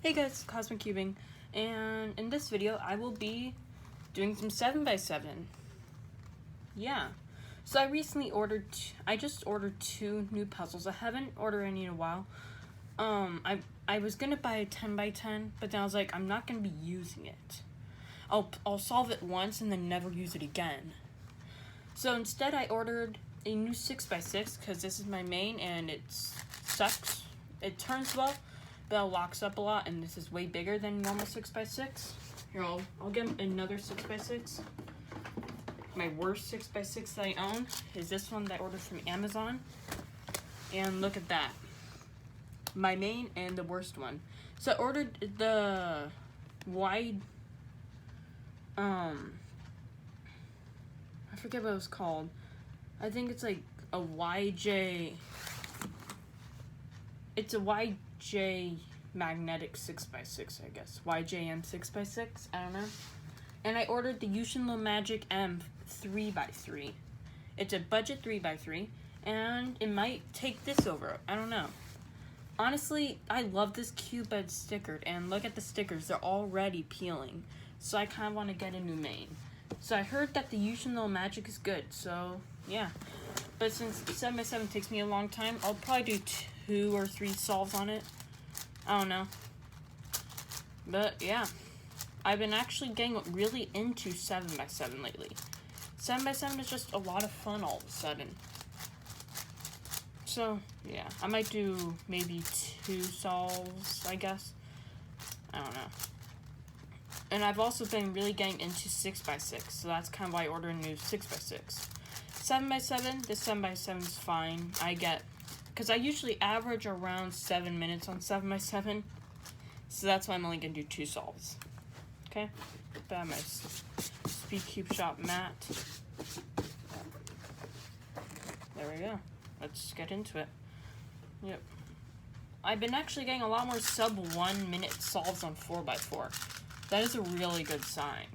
Hey guys, Cosmic Cubing, and in this video I will be doing some 7x7. Yeah, so I just ordered 2 new puzzles. I haven't ordered any in a while. I was gonna buy a 10x10, but then I was like, I'm not gonna be using it. I'll solve it once and then never use it again. So instead I ordered a new 6x6 because this is my main and it sucks. It turns well, but it locks up a lot, and this is way bigger than normal 6x6. Here, I'll get another 6x6. My worst 6x6 that I own is this one that I ordered from Amazon. And look at that. My main and the worst one. So I ordered the wide, I forget what it was called. I think it's like a YJ. It's a YJ magnetic 6x6, I guess. YJM 6x6, I don't know. And I ordered the Yushin Logic M 3x3. It's a budget 3x3, and it might take this over. I don't know. Honestly, I love this cube, but it's stickered, and look at the stickers. They're already peeling. So I kind of want to get a new main. So I heard that the Yushin Logic is good, so yeah. But since 7x7 takes me a long time, I'll probably do 2 or 3 solves on it. I don't know. But yeah, I've been actually getting really into 7x7 lately. 7x7 is just a lot of fun all of a sudden. So yeah, I might do maybe 2 solves, I guess. I don't know. And I've also been really getting into 6x6, so that's kind of why I ordered a new 6x6. 7x7, this 7x7 is fine. Because I usually average around 7 minutes on 7x7, so that's why I'm only going to do 2 solves. Okay, got my Speed Cube Shop mat. There we go. Let's get into it. Yep. I've been actually getting a lot more sub 1 minute solves on 4x4. That is a really good sign.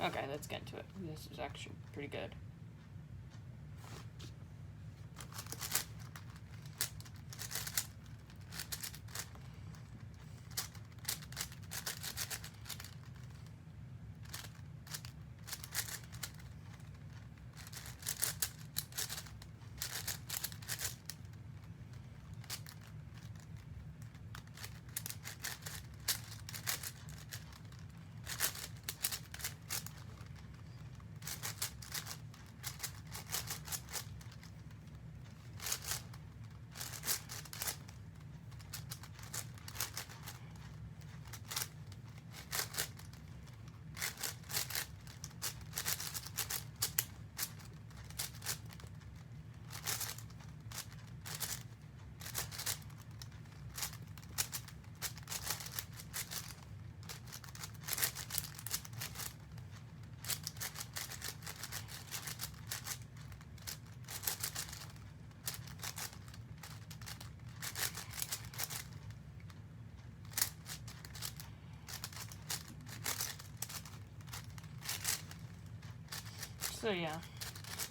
Okay, let's get into it. This is actually pretty good. So yeah,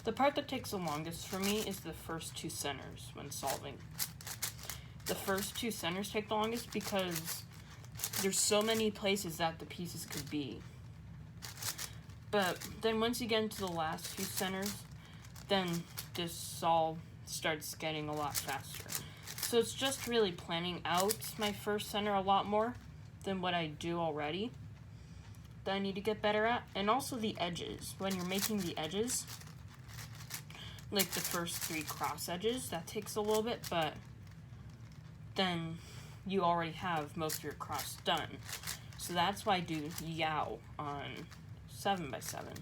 the part that takes the longest for me is the first 2 centers when solving. The first 2 centers take the longest because there's so many places that the pieces could be. But then once you get into the last few centers, then this solve starts getting a lot faster. So it's just really planning out my first center a lot more than what I do already. That I need to get better at, and also the edges. When you're making the edges, like the first 3 cross edges, that takes a little bit, but then you already have most of your cross done. So that's why I do Yao on 7x7.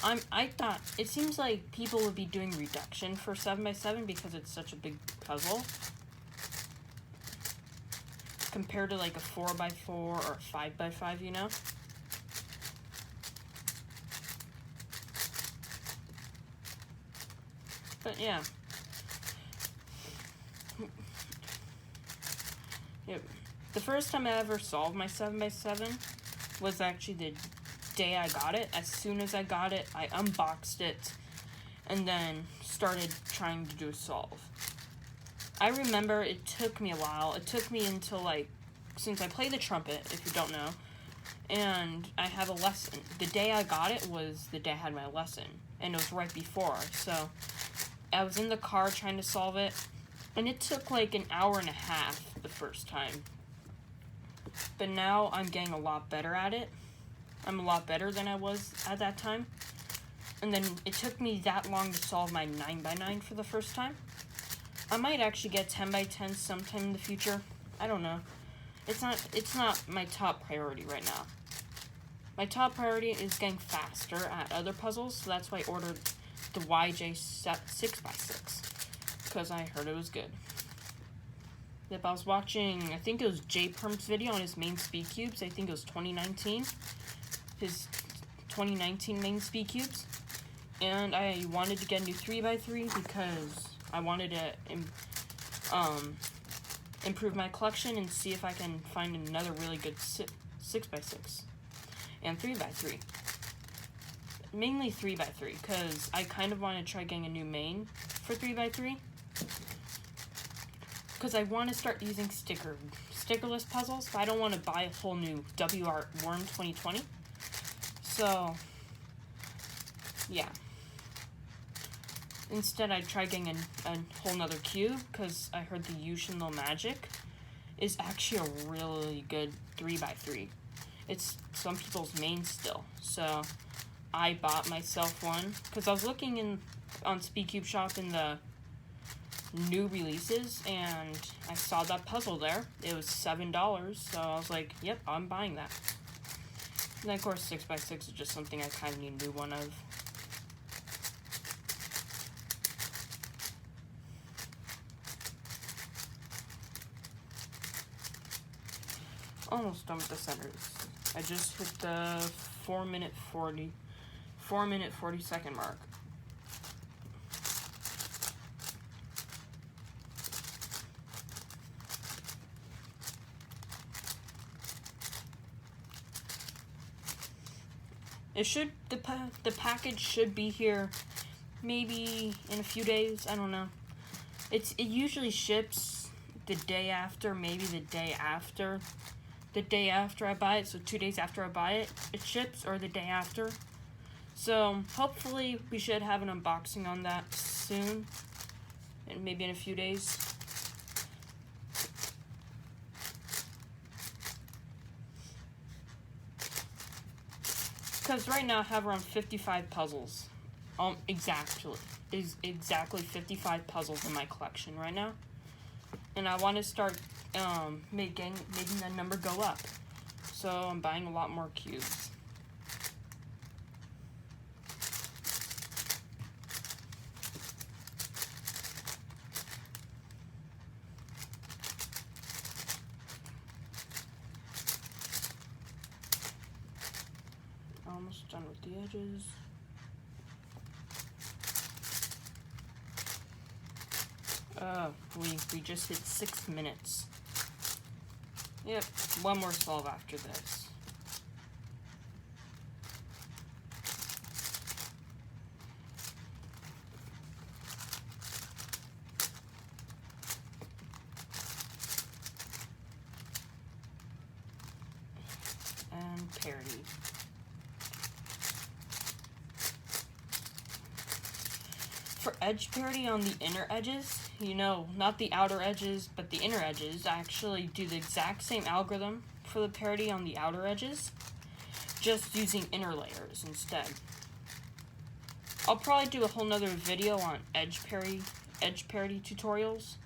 I thought, it seems like people would be doing reduction for 7x7 because it's such a big puzzle, compared to like a 4x4 or a 5x5, you know? But yeah. Yep. The first time I ever solved my 7x7 was actually the day I got it. As soon as I got it, I unboxed it and then started trying to do a solve. I remember it took me a while. It took me until, like, since I play the trumpet, if you don't know, and I have a lesson. The day I got it was the day I had my lesson, and it was right before, so I was in the car trying to solve it, and it took like an hour and a half the first time. But now I'm getting a lot better at it. I'm a lot better than I was at that time. And then it took me that long to solve my 9x9 for the first time. I might actually get 10x10 sometime in the future. I don't know. It's not my top priority right now. My top priority is getting faster at other puzzles, so that's why I ordered the YJ 6x6, because I heard it was good. Yep, I was watching, I think it was J Perm's video on his main speed cubes. I think it was 2019. His 2019 main speed cubes. And I wanted to get a new 3x3 because I wanted to improve my collection and see if I can find another really good 6x6 and 3x3. Mainly 3x3 because I kind of want to try getting a new main for 3x3 because I want to start using stickerless puzzles, but I don't want to buy a whole new WR Worm 2020. So yeah. Instead, I tried getting a whole nother cube because I heard the Yushin Little Magic is actually a really good 3x3. It's some people's main still, so I bought myself one because I was looking on Speedcube Shop in the new releases, and I saw that puzzle there. It was $7, so I was like, yep, I'm buying that. And then, of course, 6x6 is just something I kind of need a new one of. Almost done with the centers. I just hit the 4 minute 40 second mark. It should, the package should be here maybe in a few days. I don't know. It usually ships the day after, maybe the day after. The day after I buy it, so 2 days after I buy it, it ships, or the day after. So hopefully we should have an unboxing on that soon, and maybe in a few days. Because right now I have around 55 puzzles. Exactly 55 puzzles in my collection right now. And I want to start making that number go up. So I'm buying a lot more cubes. Almost done with the edges. We just hit 6 minutes. Yep, one more solve after this. And parity. For edge parity on the inner edges, you know, not the outer edges, but the inner edges, I actually do the exact same algorithm for the parity on the outer edges, just using inner layers instead. I'll probably do a whole nother video on edge parity tutorials.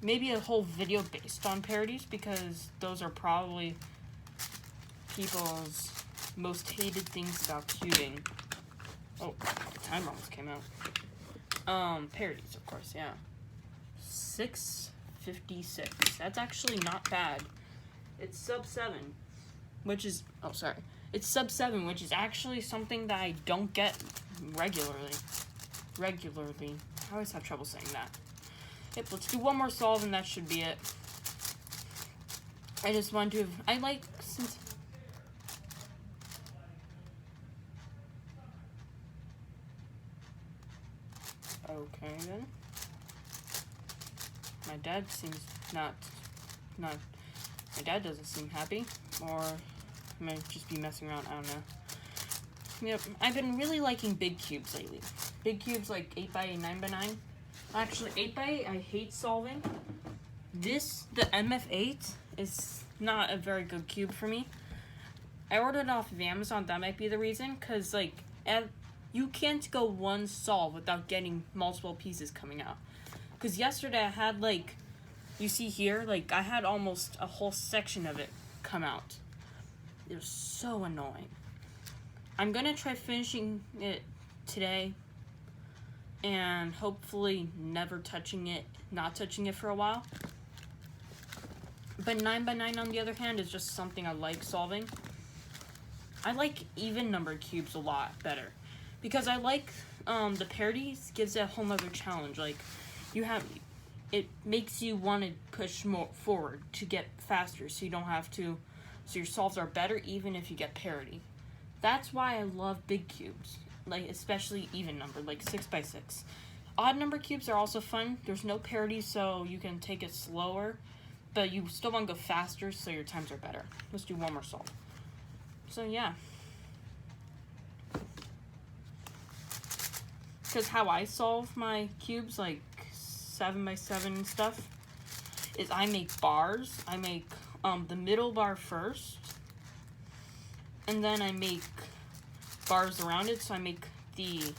Maybe a whole video based on parities, because those are probably people's most hated things about cubing. Oh, the timer almost came out. Parodies, of course, yeah. 6:56. That's actually not bad. It's sub 7, which is, oh, sorry. It's sub 7, which is actually something that I don't get regularly. I always have trouble saying that. Yep, let's do one more solve and that should be it. I just want to, since... Okay, then. my dad seems not, my dad doesn't seem happy, or I might just be messing around, I don't know. Yep, I've been really liking big cubes lately. Big cubes like 8x8, 9x9. Actually, 8x8 I hate solving. The MF8 is not a very good cube for me. I ordered it off of Amazon, that might be the reason, because, like, you can't go one solve without getting multiple pieces coming out. Because yesterday I had, like, you see here, like, I had almost a whole section of it come out. It was so annoying. I'm gonna try finishing it today, and hopefully never touching it, not touching it for a while. But 9x9 on the other hand is just something I like solving. I like even numbered cubes a lot better, because I like the parities gives it a whole nother challenge. Like, it makes you want to push more forward to get faster, so you don't have to, so your solves are better even if you get parity. That's why I love big cubes, like especially even numbered, like 6x6. Odd number cubes are also fun. There's no parity, so you can take it slower, but you still want to go faster, so your times are better. Let's do one more solve. So yeah. Because how I solve my cubes, like 7x7 and stuff, is I make bars. I make the middle bar first, and then I make bars around it. So I make the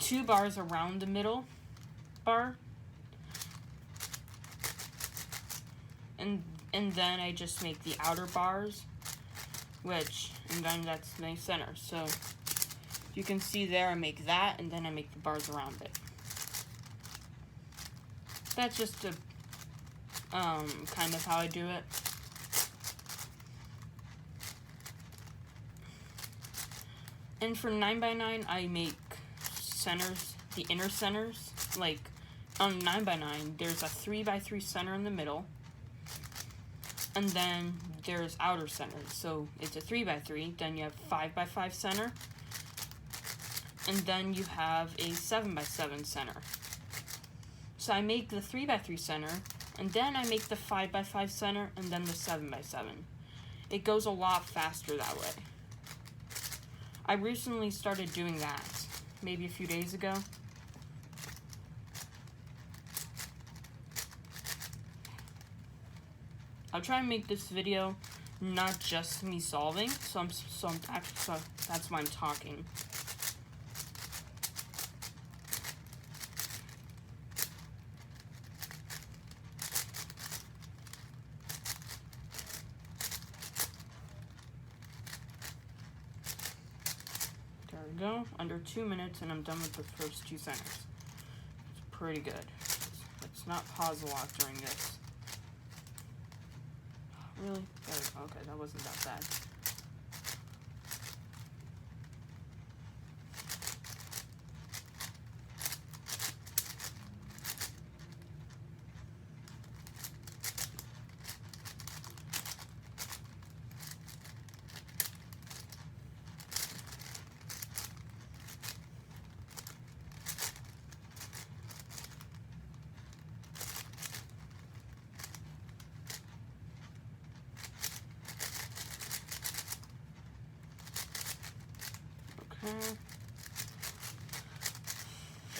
2 bars around the middle bar, and then I just make the outer bars, and then that's my center. So you can see there, I make that, and then I make the bars around it. That's just a kind of how I do it. And for 9x9, I make centers, the inner centers. Like on 9x9, there's a 3x3 center in the middle, and then there's outer centers. So it's a 3x3, then you have 5x5 center, and then you have a 7x7 center. So I make the 3x3 center, and then I make the 5x5 center, and then the 7x7. It goes a lot faster that way. I recently started doing that, maybe a few days ago. I'll try and make this video not just me solving, so that's why I'm talking. There we go, under 2 minutes, and I'm done with the first 2 centers. It's pretty good. Let's not pause a lot during this. Really? There we go. Okay, that wasn't that bad.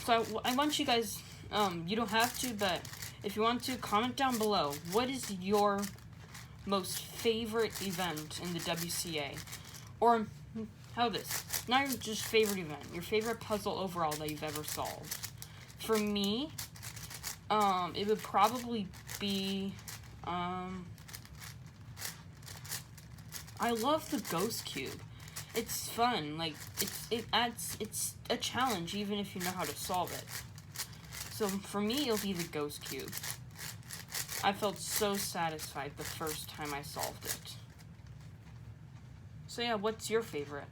So I want you guys, you don't have to, but if you want to, comment down below. What is your most favorite event in the WCA? Or, how this? Not your just favorite event, your favorite puzzle overall that you've ever solved. For me, it would probably be, I love the Ghost Cube. It's fun, like, it's a challenge even if you know how to solve it. So for me, it'll be the Ghost Cube. I felt so satisfied the first time I solved it. So yeah, what's your favorite?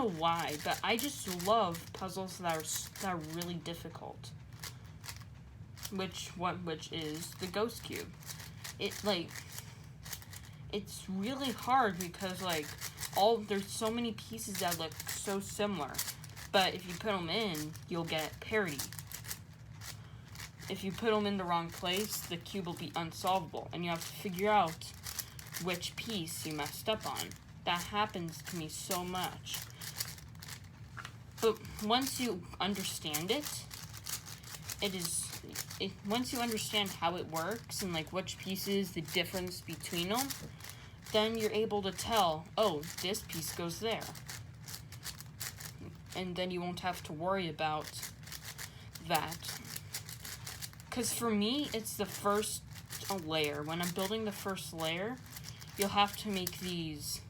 know why, but I just love puzzles that are really difficult. Which is the Ghost Cube. It's really hard because there's so many pieces that look so similar, but if you put them in, you'll get parity. If you put them in the wrong place, the cube will be unsolvable, and you have to figure out which piece you messed up on. That happens to me so much. But once you understand once you understand how it works and which pieces, the difference between them, then you're able to tell, oh, this piece goes there. And then you won't have to worry about that. Because for me, it's the first layer. When I'm building the first layer, you'll have to make these,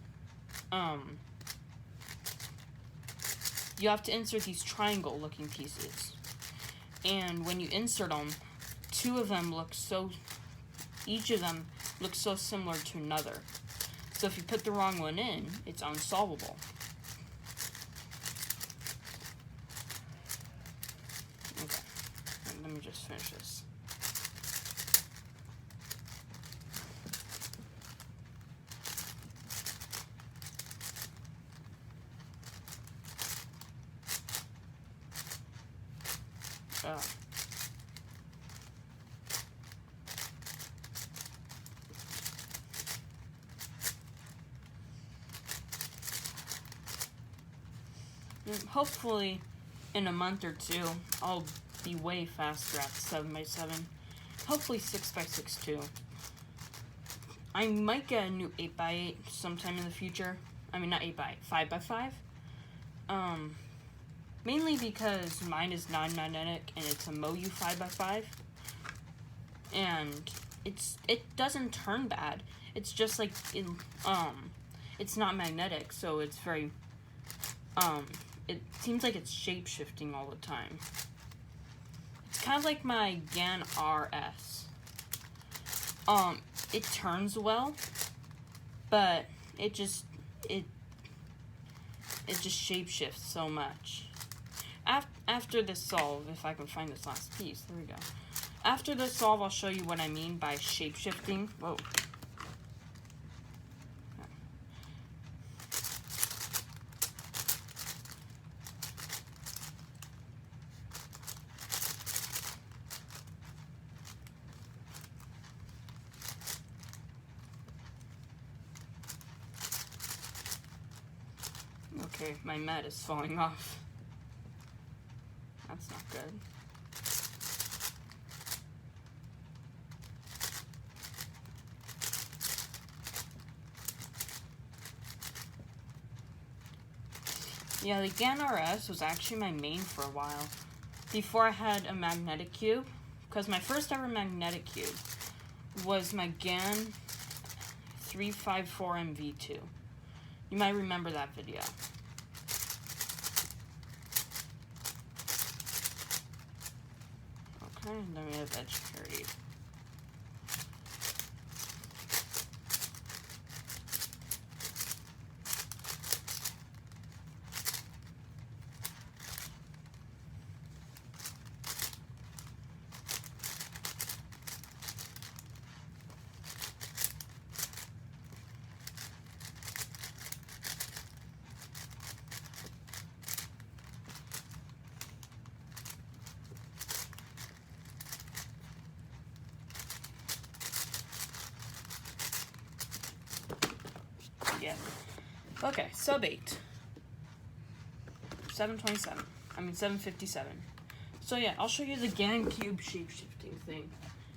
you have to insert these triangle looking pieces. And when you insert them, each of them looks so similar to another. So if you put the wrong one in, it's unsolvable. Okay, let me just finish this. Hopefully, in a month or two, I'll be way faster at 7x7. Hopefully 6x6 too. I might get a new 8x8 sometime in the future. I mean, not 8x8, 5x5. Mainly because mine is non-magnetic and it's a Moyu 5x5. And it doesn't turn bad. It's just it's not magnetic, so it's very, it seems like it's shape-shifting all the time. It's kind of like my GAN RS. It turns well, but it just shape-shifts so much. After this solve, if I can find this last piece, there we go. After this solve, I'll show you what I mean by shape-shifting. Whoa. Okay, my mat is falling off. That's not good. Yeah, the GAN RS was actually my main for a while. Before I had a magnetic cube, because my first ever magnetic cube was my GAN 354MV2. You might remember that video. Okay, and then we have edge parity. Yeah. Okay, sub 8. 727. I mean 757. So yeah, I'll show you the GAN cube shape-shifting thing.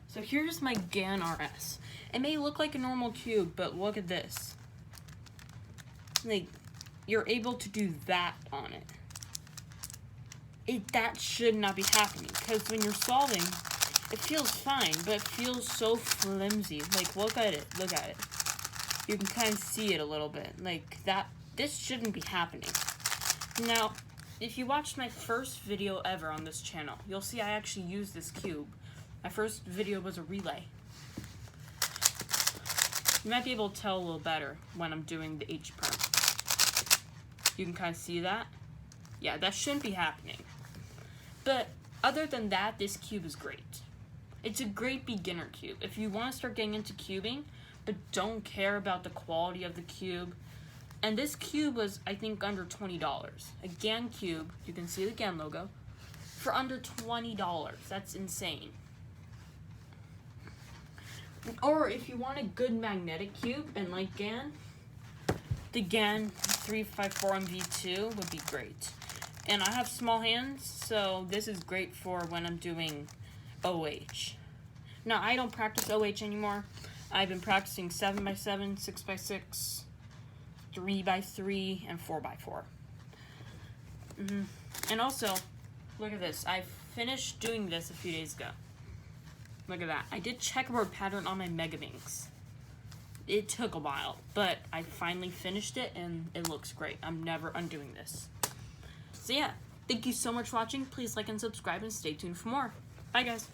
So here's my GAN RS. It may look like a normal cube, but look at this. You're able to do that on it. That should not be happening, because when you're solving, it feels fine, but it feels so flimsy. Look at it. Look at it. You can kind of see it a little bit. This shouldn't be happening. Now, if you watched my first video ever on this channel, you'll see I actually used this cube. My first video was a relay. You might be able to tell a little better when I'm doing the H-perm. You can kind of see that. Yeah, that shouldn't be happening. But other than that, this cube is great. It's a great beginner cube. If you want to start getting into cubing, but don't care about the quality of the cube. And this cube was, I think, under $20. A GAN cube, you can see the GAN logo, for under $20. That's insane. Or if you want a good magnetic cube and like GAN, the GAN 354MV2 would be great. And I have small hands, so this is great for when I'm doing OH. Now, I don't practice OH anymore. I've been practicing 7x7, 6x6, 3x3, and 4x4. And also, look at this. I finished doing this a few days ago. Look at that. I did checkerboard pattern on my Megaminx. It took a while, but I finally finished it, and it looks great. I'm never undoing this. So yeah, thank you so much for watching. Please like and subscribe, and stay tuned for more. Bye, guys.